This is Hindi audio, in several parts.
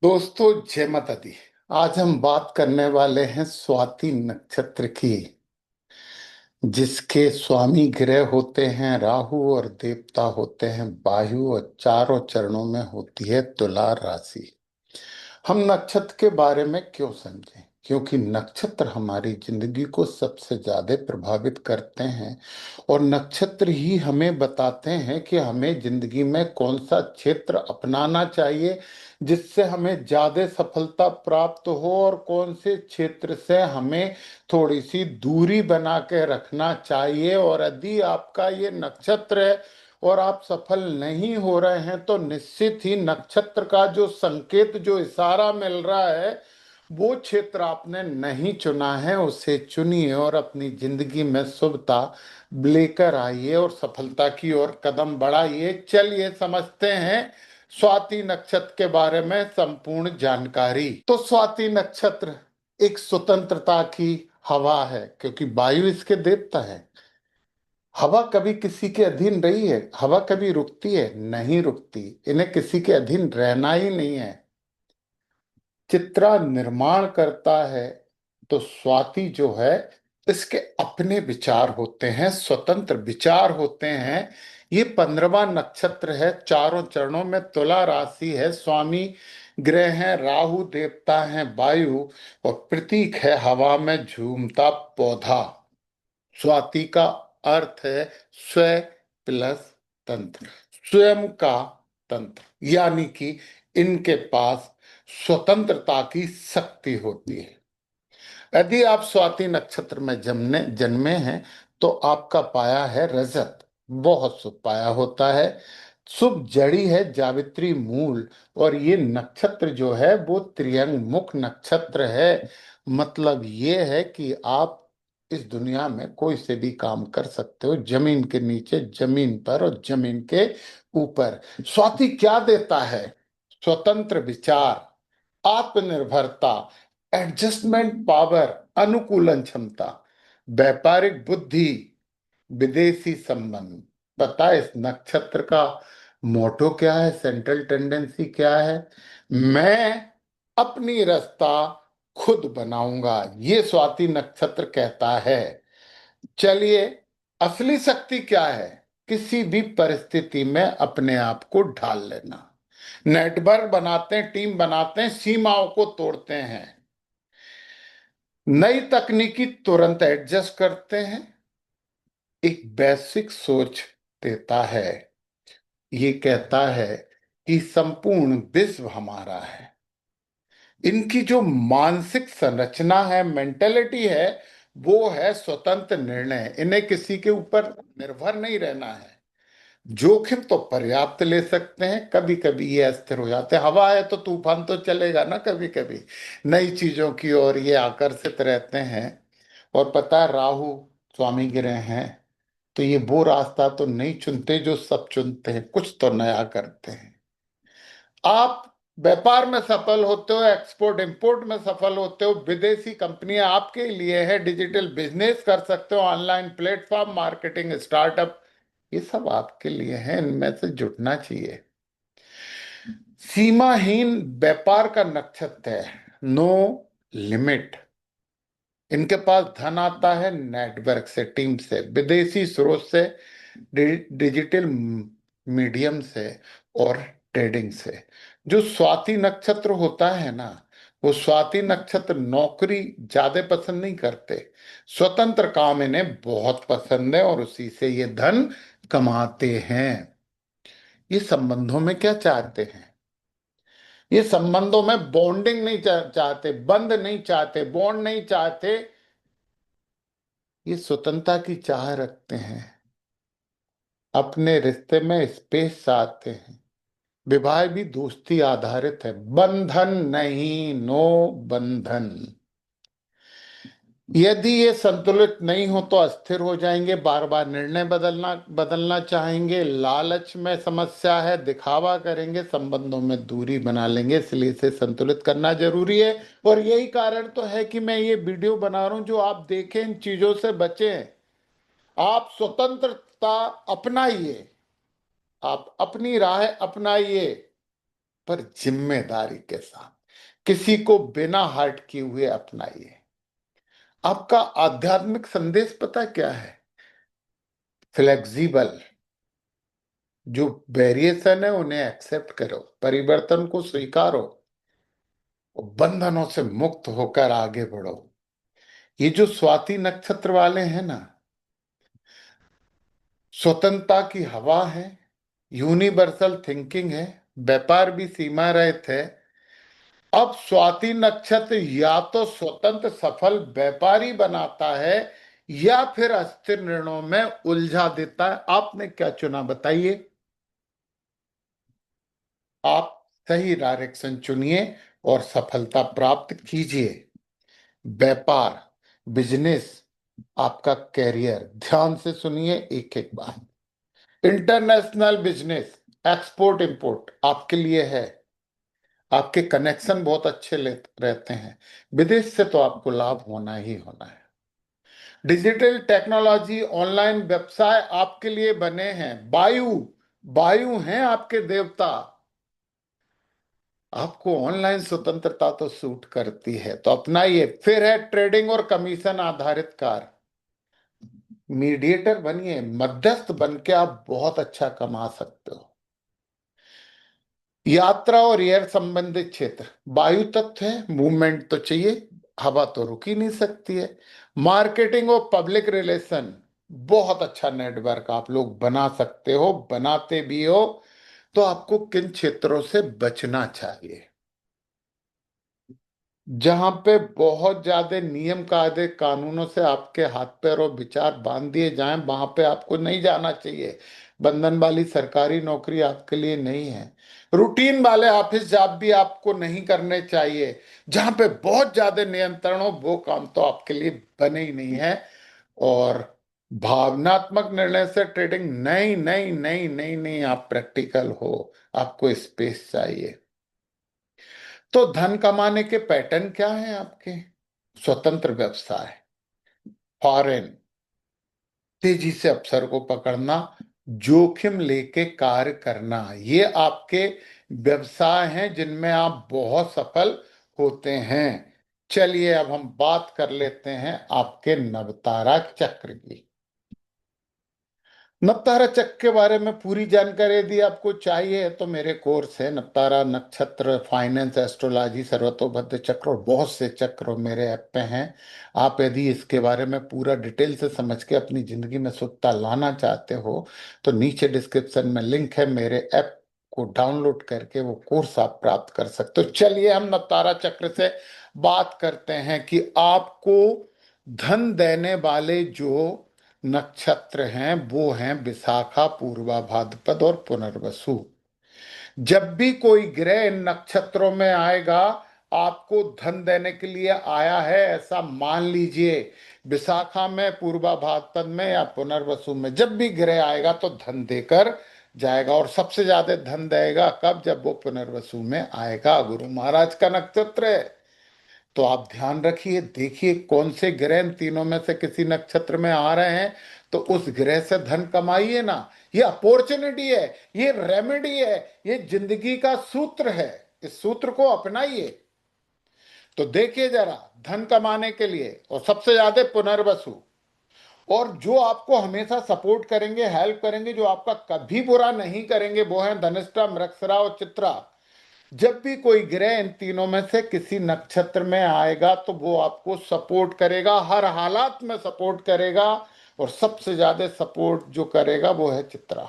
दोस्तों, जय माता दी। आज हम बात करने वाले हैं स्वाति नक्षत्र की, जिसके स्वामी ग्रह होते हैं राहु और देवता होते हैं वायु, और चारों चरणों में होती है तुला राशि। हम नक्षत्र के बारे में क्यों समझें? क्योंकि नक्षत्र हमारी जिंदगी को सबसे ज्यादा प्रभावित करते हैं, और नक्षत्र ही हमें बताते हैं कि हमें जिंदगी में कौन सा क्षेत्र अपनाना चाहिए जिससे हमें ज्यादा सफलता प्राप्त हो, और कौन से क्षेत्र से हमें थोड़ी सी दूरी बना के रखना चाहिए। और यदि आपका ये नक्षत्र है और आप सफल नहीं हो रहे हैं, तो निश्चित ही नक्षत्र का जो संकेत, जो इशारा मिल रहा है, वो क्षेत्र आपने नहीं चुना है। उसे चुनिए और अपनी जिंदगी में शुभता लेकर आइए और सफलता की ओर कदम बढ़ाइए। चलिए समझते हैं स्वाति नक्षत्र के बारे में संपूर्ण जानकारी। तो स्वाति नक्षत्र एक स्वतंत्रता की हवा है, क्योंकि वायु इसके देवता है। हवा कभी किसी के अधीन रही है? हवा कभी रुकती है? नहीं रुकती। इन्हें किसी के अधीन रहना ही नहीं है। चित्रा निर्माण करता है, तो स्वाति जो है, इसके अपने विचार होते हैं, स्वतंत्र विचार होते हैं। ये 15वां नक्षत्र है, चारों चरणों में तुला राशि है, स्वामी ग्रह हैं राहु, देवता हैं वायु, और प्रतीक है हवा में झूमता पौधा। स्वाति का अर्थ है स्व प्लस तंत्र, स्वयं का तंत्र, यानी कि इनके पास स्वतंत्रता की शक्ति होती है। यदि आप स्वाति नक्षत्र में जन्मे जन्मे हैं, तो आपका पाया है रजत, बहुत शुभ पाया होता है। शुभ जड़ी है जावित्री मूल, और ये नक्षत्र जो है वो त्रियंग मुख नक्षत्र है। मतलब ये है कि आप इस दुनिया में कोई से भी काम कर सकते हो, जमीन के नीचे, जमीन पर और जमीन के ऊपर। स्वाति क्या देता है? स्वतंत्र विचार, आत्मनिर्भरता, एडजस्टमेंट पावर, अनुकूलन क्षमता, व्यापारिक बुद्धि, विदेशी संबंध। पता है इस नक्षत्र का मोटो क्या है? सेंट्रल टेंडेंसी क्या है? मैं अपनी रास्ता खुद बनाऊंगा, ये स्वाति नक्षत्र कहता है। चलिए, असली शक्ति क्या है? किसी भी परिस्थिति में अपने आप को ढाल लेना। नेटवर्क बनाते हैं, टीम बनाते हैं, सीमाओं को तोड़ते हैं, नई तकनीकी तुरंत एडजस्ट करते हैं, एक बेसिक सोच देता है। ये कहता है कि संपूर्ण विश्व हमारा है। इनकी जो मानसिक संरचना है, मेंटेलिटी है, वो है स्वतंत्र निर्णय। इन्हें किसी के ऊपर निर्भर नहीं रहना है। जोखिम तो पर्याप्त ले सकते हैं, कभी कभी ये अस्थिर हो जाते हैं। हवा है तो तूफान तो चलेगा ना, कभी कभी नई चीजों की ओर ये आकर्षित रहते हैं। और पता है, राहु स्वामी ग्रह हैं, तो ये वो रास्ता तो नहीं चुनते जो सब चुनते हैं, कुछ तो नया करते हैं। आप व्यापार में सफल होते हो, एक्सपोर्ट इंपोर्ट में सफल होते हो, विदेशी कंपनियां आपके लिए है, डिजिटल बिजनेस कर सकते हो, ऑनलाइन प्लेटफॉर्म, मार्केटिंग, स्टार्टअप, ये सब आपके लिए है। इनमें से जुटना चाहिए। सीमाहीन व्यापार का नक्षत्र है, नो लिमिट। इनके पास धन आता है नेटवर्क से, टीम से, विदेशी स्रोत से, डिजिटल मीडियम से, और ट्रेडिंग से। जो स्वाति नक्षत्र होता है ना, वो स्वाति नक्षत्र नौकरी ज्यादा पसंद नहीं करते, स्वतंत्र काम इन्हें बहुत पसंद है, और उसी से ये धन कमाते हैं। ये संबंधों में क्या चाहते हैं? ये संबंधों में बॉन्डिंग नहीं चाहते, बंद नहीं चाहते, बॉन्ड नहीं चाहते। ये स्वतंत्रता की चाह रखते हैं, अपने रिश्ते में स्पेस चाहते हैं। विवाह भी दोस्ती आधारित है, बंधन नहीं, नो बंधन। यदि ये संतुलित नहीं हो तो अस्थिर हो जाएंगे, बार बार निर्णय बदलना बदलना चाहेंगे, लालच में समस्या है, दिखावा करेंगे, संबंधों में दूरी बना लेंगे। इसलिए इसे संतुलित करना जरूरी है। और यही कारण तो है कि मैं ये वीडियो बना रहा हूं, जो आप देखें, इन चीजों से बचें। आप स्वतंत्रता अपनाइए, आप अपनी राह अपनाइए, पर जिम्मेदारी के साथ, किसी को बिना हर्ट किए हुए अपनाइए। आपका आध्यात्मिक संदेश पता क्या है? फ्लेक्सिबल। जो वेरिएशन है उन्हें एक्सेप्ट करो, परिवर्तन को स्वीकारो, और बंधनों से मुक्त होकर आगे बढ़ो। ये जो स्वाति नक्षत्र वाले हैं ना, स्वतंत्रता की हवा है, यूनिवर्सल थिंकिंग है, व्यापार भी सीमा रहित है। अब स्वाति नक्षत्र या तो स्वतंत्र सफल व्यापारी बनाता है या फिर अस्थिर निर्णयों में उलझा देता है। आपने क्या चुना बताइए? आप सही डायरेक्शन चुनिए और सफलता प्राप्त कीजिए। व्यापार, बिजनेस, आपका कैरियर, ध्यान से सुनिए एक एक बात। इंटरनेशनल बिजनेस, एक्सपोर्ट इंपोर्ट आपके लिए है। आपके कनेक्शन बहुत अच्छे रहते हैं, विदेश से तो आपको लाभ होना ही होना है। डिजिटल टेक्नोलॉजी, ऑनलाइन व्यवसाय आपके लिए बने हैं। वायु, वायु हैं आपके देवता। आपको ऑनलाइन स्वतंत्रता तो सूट करती है, तो अपनाइए। फिर है ट्रेडिंग और कमीशन आधारित कार। मीडिएटर बनिए, मध्यस्थ बन के आप बहुत अच्छा कमा सकते हो। यात्रा और एयर संबंधित क्षेत्र, वायु तत्व है, मूवमेंट तो चाहिए, हवा तो रुक ही नहीं सकती है। मार्केटिंग और पब्लिक रिलेशन, बहुत अच्छा नेटवर्क आप लोग बना सकते हो, बनाते भी हो। तो आपको किन क्षेत्रों से बचना चाहिए? जहां पे बहुत ज्यादा नियम कायदे कानूनों से आपके हाथ पैर और विचार बांध दिए जाएं, वहां पे आपको नहीं जाना चाहिए। बंधन वाली सरकारी नौकरी आपके लिए नहीं है। रूटीन वाले ऑफिस जॉब भी आपको नहीं करने चाहिए। जहां पे बहुत ज्यादा नियंत्रण हो, वो काम तो आपके लिए बने ही नहीं है। और भावनात्मक निर्णय से ट्रेडिंग, नहीं नहीं नहीं नहीं नहीं, आप प्रैक्टिकल हो, आपको स्पेस चाहिए। तो धन कमाने के पैटर्न क्या हैं आपके? स्वतंत्र व्यवसाय, फॉरेन, तेजी से अवसर को पकड़ना, जोखिम लेके कार्य करना, ये आपके व्यवसाय हैं जिनमें आप बहुत सफल होते हैं। चलिए अब हम बात कर लेते हैं आपके नवतारा चक्र की। नवतारा चक्र के बारे में पूरी जानकारी यदि आपको चाहिए तो मेरे कोर्स है नवतारा नक्षत्र, फाइनेंस, एस्ट्रोलॉजी, सर्वतोभद्र चक्र और बहुत से चक्र मेरे ऐप पे हैं। आप यदि इसके बारे में पूरा डिटेल से समझ के अपनी जिंदगी में शुद्धता लाना चाहते हो तो नीचे डिस्क्रिप्शन में लिंक है, मेरे ऐप को डाउनलोड करके वो कोर्स आप प्राप्त कर सकते हो। चलिए हम नवतारा चक्र से बात करते हैं कि आपको धन देने वाले जो नक्षत्र हैं वो हैं विशाखा, पूर्वा भाद्रपद और पुनर्वसु। जब भी कोई ग्रह इन नक्षत्रों में आएगा, आपको धन देने के लिए आया है ऐसा मान लीजिए। विशाखा में, पूर्वा भाद्रपद में या पुनर्वसु में जब भी ग्रह आएगा तो धन देकर जाएगा। और सबसे ज्यादा धन देगा कब? जब वो पुनर्वसु में आएगा, गुरु महाराज का नक्षत्र है। तो आप ध्यान रखिए, देखिए कौन से ग्रह इन तीनों में से किसी नक्षत्र में आ रहे हैं, तो उस ग्रह से धन कमाइए ना। ये अपॉर्चुनिटी है, ये रेमेडी है, ये जिंदगी का सूत्र है। इस सूत्र को अपनाइए। तो देखिए जरा, धन कमाने के लिए और सबसे ज्यादा पुनर्वसु, और जो आपको हमेशा सपोर्ट करेंगे, हेल्प करेंगे, जो आपका कभी बुरा नहीं करेंगे, वो है धनिष्ठा, मृगशिरा और चित्रा। जब भी कोई ग्रह इन तीनों में से किसी नक्षत्र में आएगा तो वो आपको सपोर्ट करेगा, हर हालात में सपोर्ट करेगा। और सबसे ज्यादा सपोर्ट जो करेगा वो है चित्रा।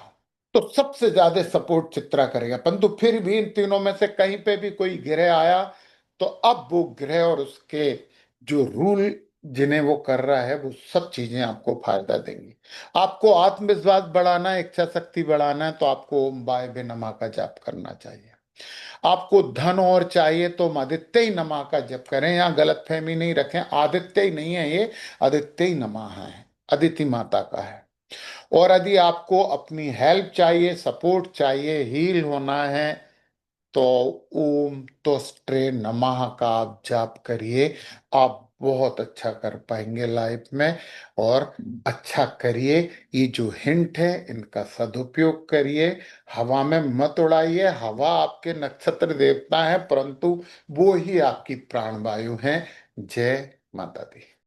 तो सबसे ज्यादा सपोर्ट चित्रा करेगा। परंतु फिर भी इन तीनों में से कहीं पे भी कोई ग्रह आया तो अब वो ग्रह और उसके जो रूल जिन्हें वो कर रहा है वो सब चीजें आपको फायदा देंगी। आपको आत्मविश्वास बढ़ाना है, इच्छा शक्ति बढ़ाना है, तो आपको ओम बाय बे नमा का जाप करना चाहिए। आपको धन और चाहिए तो हम आदित्य ही नमा का जप करें। यहाँ गलत फहमी नहीं रखें, आदित्य ही नहीं है ये, आदित्य ही नमा है, अदिति माता का है। और यदि आपको अपनी हेल्प चाहिए, सपोर्ट चाहिए, हील होना है, तो ओम तोस्ट्रे नमः का आप जाप करिए। आप बहुत अच्छा कर पाएंगे लाइफ में। और अच्छा करिए। ये जो हिंट है इनका सदुपयोग करिए। हवा में मत उड़ाइए। हवा आपके नक्षत्र देवता है, परंतु वो ही आपकी प्राणवायु है। जय माता दी।